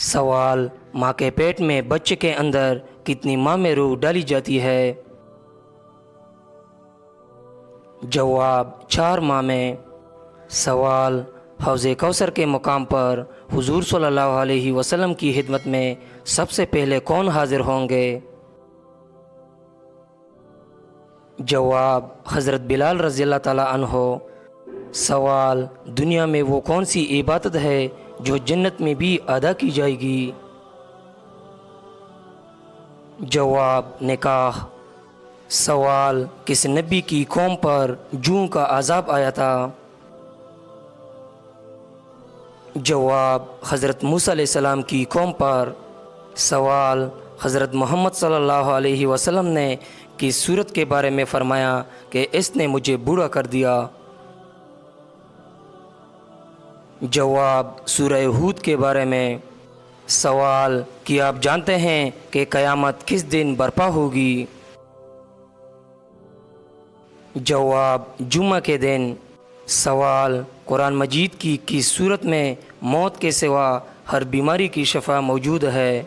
سوال: ماں کے پیٹ میں بچے کے اندر کتنی ماں میں روح ڈالی جاتی ہے؟ جواب: 4 ماہ میں۔ سوال: حوض کوثر کے مقام پر حضور صلی اللہ علیہ وسلم کی خدمت میں سب سے پہلے کون حاضر ہوں گے؟ جواب: حضرت بلال رضی اللہ تعالیٰ عنہ۔ سوال: دنیا میں وہ کون سی عبادت ہے جو جنت میں بھی ادا کی جائے گی؟ جواب: نکاح۔ سوال: کس نبی کی قوم پر جوں کا عذاب آیا تھا؟ جواب: حضرت موسیٰ علیہ السلام کی قوم پر۔ سوال: حضرت محمد صلی اللہ علیہ وسلم نے کس صورت کے بارے میں فرمایا کہ اس نے مجھے بوڑھا کر دیا؟ جواب: سورہ ہود کے بارے میں۔ سوال: کیا آپ جانتے ہیں کہ قیامت کس دن برپا ہوگی؟ جواب: جمعہ کے دن۔ سوال: قرآن مجید کی کس صورت میں موت کے سوا ہر بیماری کی شفا موجود ہے؟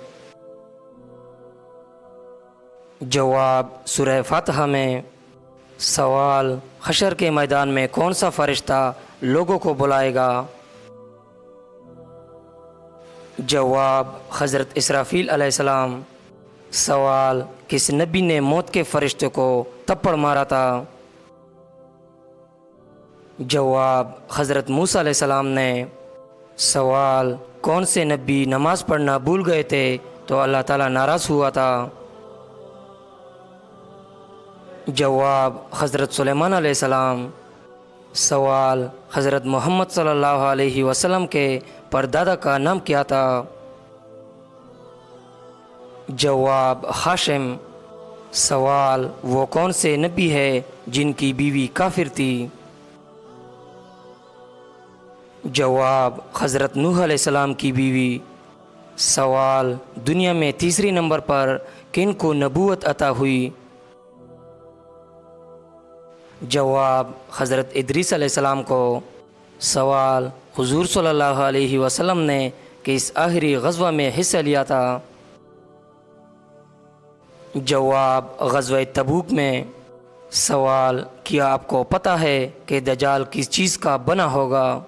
جواب: سورہ فاتحہ میں۔ سوال: حشر کے میدان میں کون سا فرشتہ لوگوں کو بلائے گا؟ جواب: حضرت اسرافیل علیہ السلام۔ سوال: کس نبی نے موت کے فرشتے کو تپڑ مارا تھا؟ جواب: حضرت موسیٰ علیہ السلام نے۔ سوال: کون سے نبی نماز پڑھنا بھول گئے تھے تو اللہ تعالیٰ ناراض ہوا تھا؟ جواب: حضرت سلیمان علیہ السلام۔ سوال: حضرت محمد صلی اللہ علیہ وسلم کے پردادا کا نام کیا تھا؟ جواب: ہاشم۔ سوال: وہ کون سے نبی ہے جن کی بیوی کافر تھی؟ جواب: حضرت نوح علیہ السلام کی بیوی۔ سوال: دنیا میں تیسری نمبر پر کن کو نبوت عطا ہوئی؟ جواب: حضرت ادریس علیہ السلام کو۔ سوال: حضور صلی اللہ علیہ وسلم نے کس آخری غزوہ میں حصہ لیا تھا؟ جواب: غزوہ تبوک میں۔ سوال: کیا آپ کو پتہ ہے کہ دجال کس چیز کا بنا ہوگا؟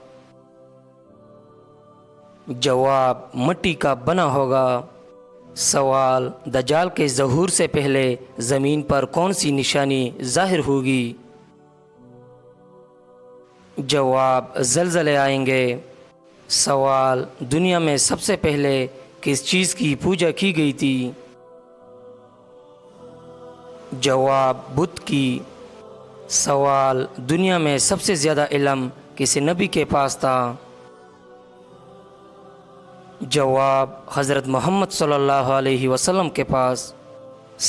جواب: مٹی کا بنا ہوگا۔ سوال: دجال کے ظہور سے پہلے زمین پر کون سی نشانی ظاہر ہوگی؟ جواب: زلزلے آئیں گے۔ سوال: دنیا میں سب سے پہلے کس چیز کی پوجا کی گئی تھی؟ جواب: بت کی۔ سوال: دنیا میں سب سے زیادہ علم کس نبی کے پاس تھا؟ جواب: حضرت محمد صلی اللہ علیہ وسلم کے پاس۔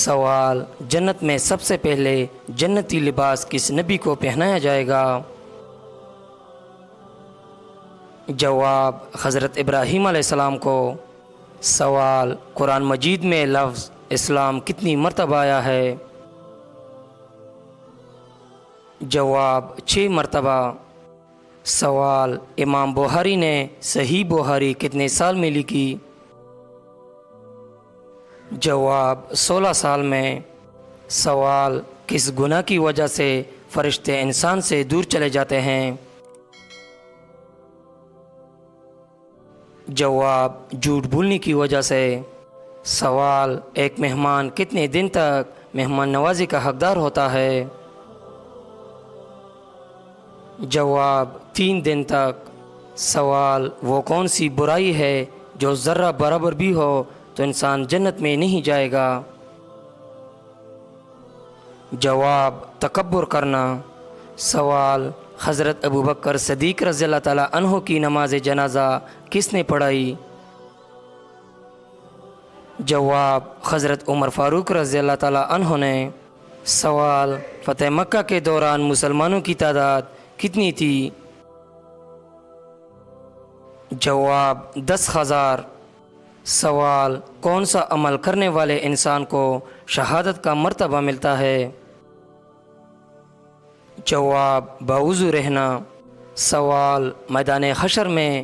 سوال: جنت میں سب سے پہلے جنتی لباس کس نبی کو پہنایا جائے گا؟ جواب: حضرت ابراہیم علیہ السلام کو۔ سوال: قرآن مجید میں لفظ اسلام کتنی مرتبہ آیا ہے؟ جواب: 6 مرتبہ۔ سوال: امام بخاری نے صحیح بخاری کتنے سال میں لکھی؟ جواب: 16 سال میں۔ سوال: کس گناہ کی وجہ سے فرشتے انسان سے دور چلے جاتے ہیں؟ جواب: جھوٹ بولنے کی وجہ سے۔ سوال: ایک مہمان کتنے دن تک مہمان نوازی کا حقدار ہوتا ہے؟ جواب: 3 دن تک۔ سوال: وہ کون سی برائی ہے جو ذرہ برابر بھی ہو تو انسان جنت میں نہیں جائے گا؟ جواب: تکبر کرنا۔ سوال: حضرت ابوبکر صدیق رضی اللہ تعالیٰ عنہ کی نماز جنازہ کس نے پڑھائی؟ جواب: حضرت عمر فاروق رضی اللہ تعالیٰ عنہ نے۔ سوال: فتح مکہ کے دوران مسلمانوں کی تعداد کتنی تھی؟ جواب: 10,000۔ سوال: کون سا عمل کرنے والے انسان کو شہادت کا مرتبہ ملتا ہے؟ جواب: باوضو رہنا۔ سوال: میدان حشر میں